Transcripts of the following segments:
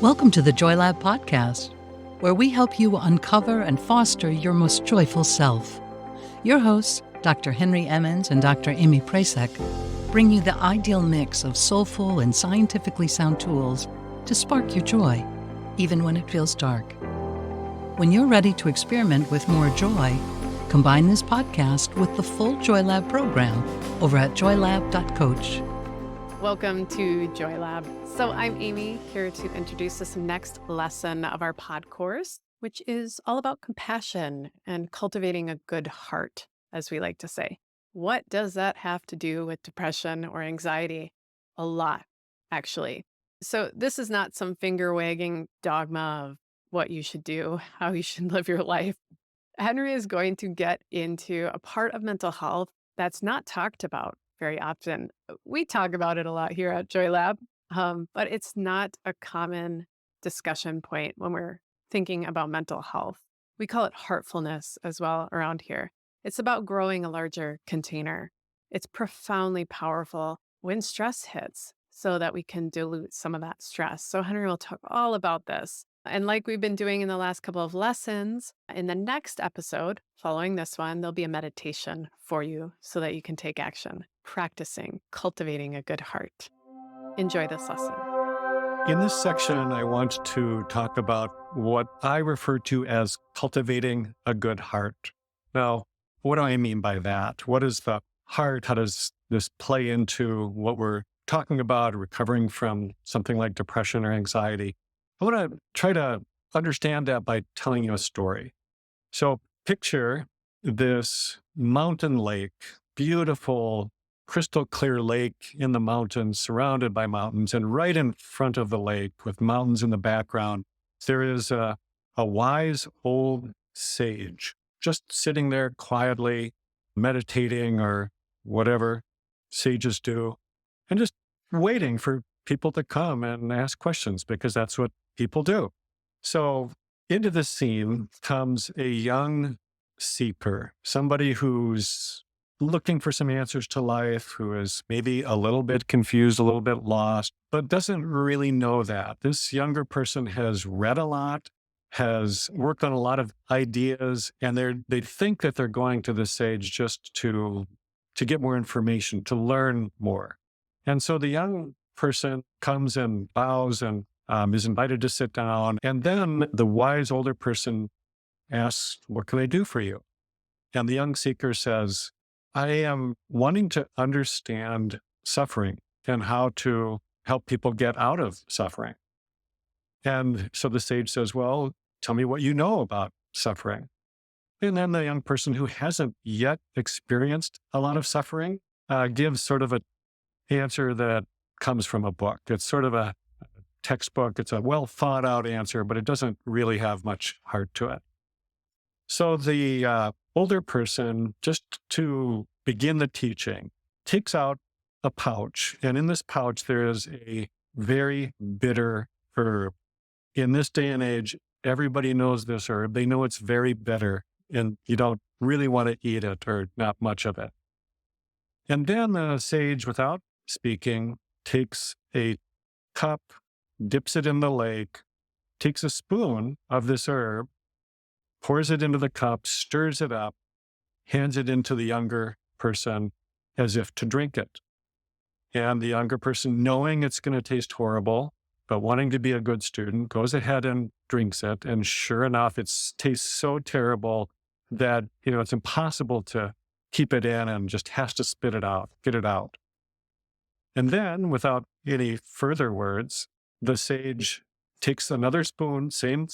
Welcome to the Joy Lab podcast, where we help you uncover and foster your most joyful self. Your hosts, Dr. Henry Emmons and Dr. Amy Prasek, bring you the ideal mix of soulful and scientifically sound tools to spark your joy, even when it feels dark. When you're ready to experiment with more joy, combine this podcast with the full Joy Lab program over at joylab.coach. Welcome to Joy Lab. So I'm Amy, here to introduce this next lesson of our Podcourse, which is all about compassion and cultivating a good heart, as we like to say. What does that have to do with depression or anxiety? A lot, actually. So this is not some finger-wagging dogma of what you should do, how you should live your life. Henry is going to get into a part of mental health that's not talked about very often. We talk about it a lot here at Joy Lab, but it's not a common discussion point when we're thinking about mental health. We call it heartfulness as well around here. It's about growing a larger container. It's profoundly powerful when stress hits so that we can dilute some of that stress. So Henry will talk all about this. And like we've been doing in the last couple of lessons, in the next episode, following this one, there'll be a meditation for you so that you can take action, practicing, cultivating a good heart. Enjoy this lesson. In this section, I want to talk about what I refer to as cultivating a good heart. Now, what do I mean by that? What is the heart? How does this play into what we're talking about, recovering from something like depression or anxiety? I want to try to understand that by telling you a story. So picture this mountain lake, beautiful, crystal clear lake in the mountains, surrounded by mountains. And right in front of the lake, with mountains in the background, there is a wise old sage just sitting there quietly, meditating or whatever sages do, and just waiting for people to come and ask questions, because that's what people do. So into the scene comes a young seeker, somebody who's looking for some answers to life, who is maybe a little bit confused, a little bit lost, but doesn't really know that. This younger person has read a lot, has worked on a lot of ideas, and they think that they're going to the sage just to get more information, to learn more. And so the young person comes and bows and is invited to sit down. And then the wise older person asks, "What can I do for you?" And the young seeker says, "I am wanting to understand suffering and how to help people get out of suffering." And so the sage says, "Well, tell me what you know about suffering." And then the young person, who hasn't yet experienced a lot of suffering, gives sort of an answer that comes from a book. It's sort of a textbook. It's a well thought out answer, but it doesn't really have much heart to it. So the older person, just to begin the teaching, takes out a pouch. And in this pouch, there is a very bitter herb. In this day and age, everybody knows this herb. They know it's very bitter, and you don't really want to eat it, or not much of it. And then the sage, without speaking, takes a cup, dips it in the lake, takes a spoon of this herb, pours it into the cup, stirs it up, hands it into the younger person as if to drink it. And the younger person, knowing it's going to taste horrible, but wanting to be a good student, goes ahead and drinks it. And sure enough, it tastes so terrible that, it's impossible to keep it in, and just has to spit it out, get it out. And then, without any further words, the sage takes another spoon, same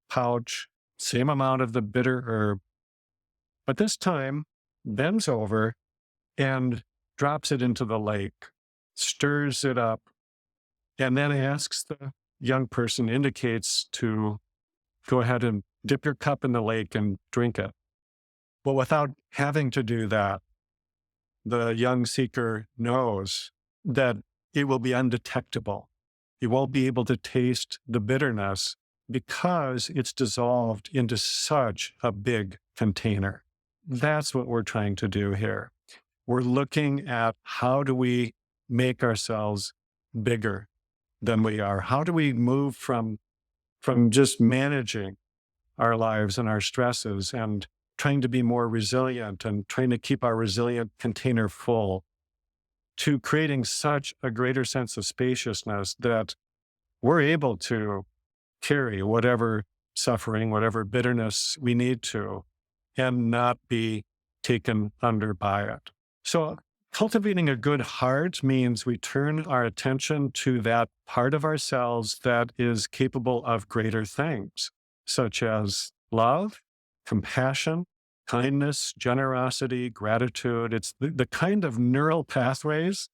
pouch, same amount of the bitter herb, but this time bends over and drops it into the lake, stirs it up, and then asks the young person, indicates to go ahead and dip your cup in the lake and drink it. But without having to do that, the young seeker knows that it will be undetectable. You won't be able to taste the bitterness because it's dissolved into such a big container. That's what we're trying to do here. We're looking at how do we make ourselves bigger, than we are? How do we move from just managing our lives and our stresses and trying to be more resilient and trying to keep our resilient container full to creating such a greater sense of spaciousness that we're able to carry whatever suffering, whatever bitterness we need to, and not be taken under by it. So cultivating a good heart means we turn our attention to that part of ourselves that is capable of greater things, such as love, compassion, kindness, generosity, gratitude. It's the kind of neural pathways,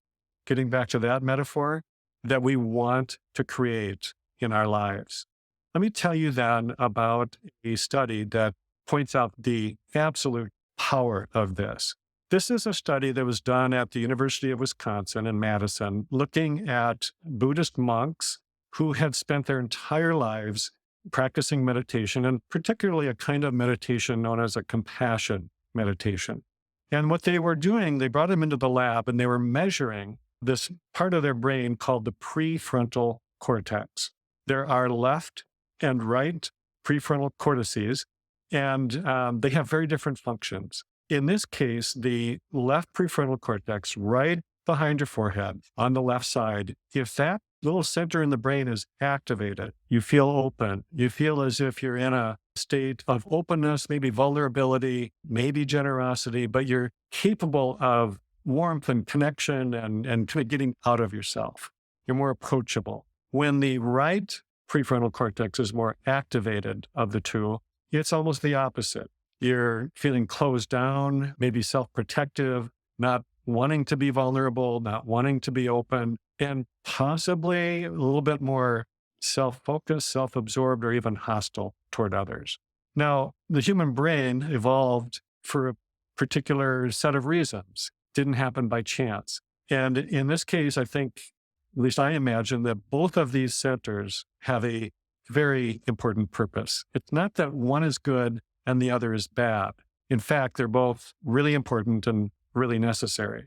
getting back to that metaphor, that we want to create in our lives. Let me tell you then about a study that points out the absolute power of this. This is a study that was done at the University of Wisconsin in Madison, looking at Buddhist monks who had spent their entire lives practicing meditation, and particularly a kind of meditation known as a compassion meditation. And what they were doing, they brought them into the lab and they were measuring this part of their brain called the prefrontal cortex. There are left and right prefrontal cortices, and they have very different functions. In this case, the left prefrontal cortex, right behind your forehead on the left side, if that little center in the brain is activated, you feel open. You feel as if you're in a state of openness, maybe vulnerability, maybe generosity, but you're capable of warmth and connection and kind of getting out of yourself. You're more approachable. When the right prefrontal cortex is more activated of the two, it's almost the opposite. You're feeling closed down, maybe self-protective, not wanting to be vulnerable, not wanting to be open, and possibly a little bit more self-focused, self-absorbed, or even hostile toward others. Now, the human brain evolved for a particular set of reasons. It didn't happen by chance. And in this case, I think, at least I imagine, that both of these centers have a very important purpose. It's not that one is good and the other is bad. In fact, they're both really important and really necessary.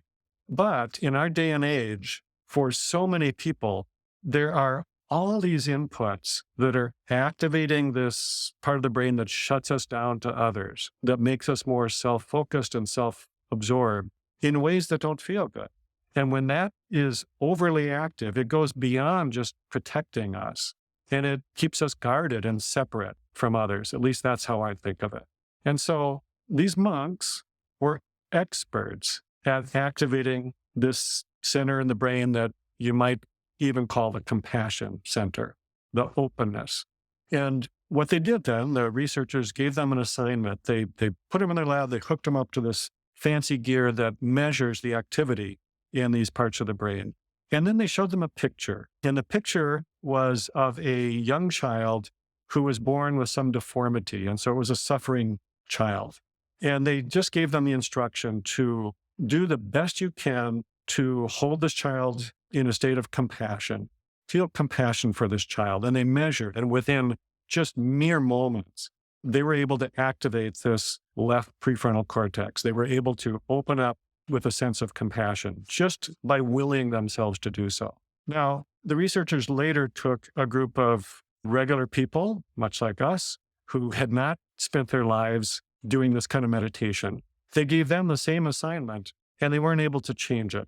But in our day and age, for so many people, there are all these inputs that are activating this part of the brain that shuts us down to others, that makes us more self-focused and self-absorbed in ways that don't feel good. And when that is overly active, it goes beyond just protecting us, and it keeps us guarded and separate from others. At least that's how I think of it. And so these monks were experts at activating this center in the brain that you might even call the compassion center, the openness. And what they did then, the researchers gave them an assignment. They put them in their lab, they hooked them up to this fancy gear that measures the activity in these parts of the brain. And then they showed them a picture. And the picture was of a young child who was born with some deformity. And so it was a suffering child. And they just gave them the instruction to do the best you can to hold this child in a state of compassion, feel compassion for this child. And they measured, and within just mere moments, they were able to activate this left prefrontal cortex. They were able to open up with a sense of compassion just by willing themselves to do so. Now, the researchers later took a group of regular people, much like us, who had not spent their lives doing this kind of meditation. They gave them the same assignment, and they weren't able to change it.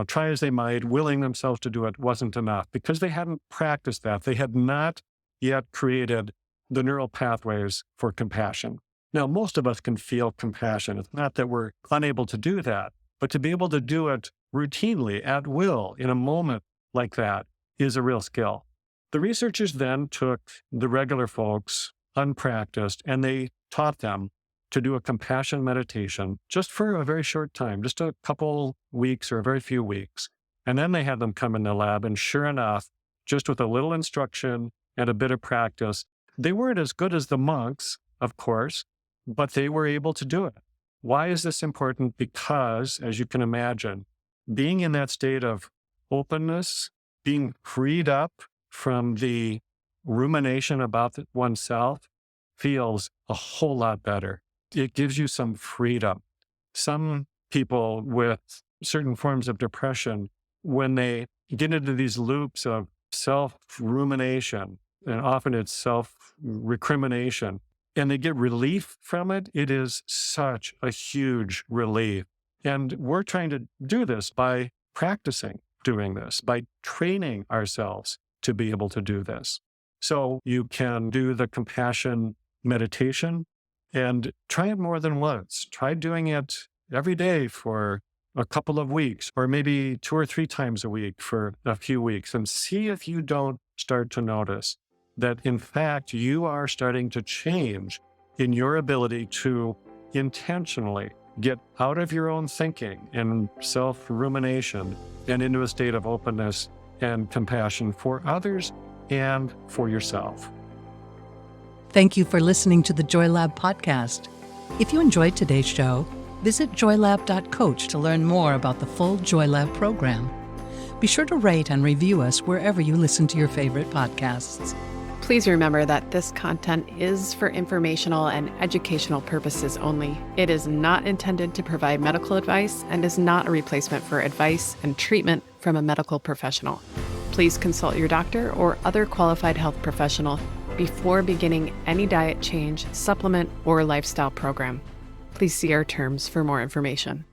Try as they might, willing themselves to do it wasn't enough because they hadn't practiced that. They had not yet created the neural pathways for compassion. Now, most of us can feel compassion. It's not that we're unable to do that, but to be able to do it routinely, at will, in a moment like that is a real skill. The researchers then took the regular folks, unpracticed, and they taught them to do a compassion meditation just for a very short time, just a couple weeks or a very few weeks. And then they had them come in the lab, and sure enough, just with a little instruction and a bit of practice, they weren't as good as the monks, of course, but they were able to do it. Why is this important? Because, as you can imagine, being in that state of openness, being freed up from the rumination about oneself, feels a whole lot better. It gives you some freedom. Some people with certain forms of depression, when they get into these loops of self-rumination, and often it's self-recrimination, and they get relief from it, it is such a huge relief. And we're trying to do this by practicing doing this, by training ourselves to be able to do this. So you can do the compassion meditation and try it more than once. Try doing it every day for a couple of weeks, or maybe 2 or 3 times a week for a few weeks, and see if you don't start to notice that, in fact, you are starting to change in your ability to intentionally get out of your own thinking and self-rumination and into a state of openness and compassion for others and for yourself. Thank you for listening to the Joy Lab podcast. If you enjoyed today's show, visit joylab.coach to learn more about the full Joy Lab program. Be sure to rate and review us wherever you listen to your favorite podcasts. Please remember that this content is for informational and educational purposes only. It is not intended to provide medical advice and is not a replacement for advice and treatment from a medical professional. Please consult your doctor or other qualified health professional before beginning any diet change, supplement, or lifestyle program. Please see our terms for more information.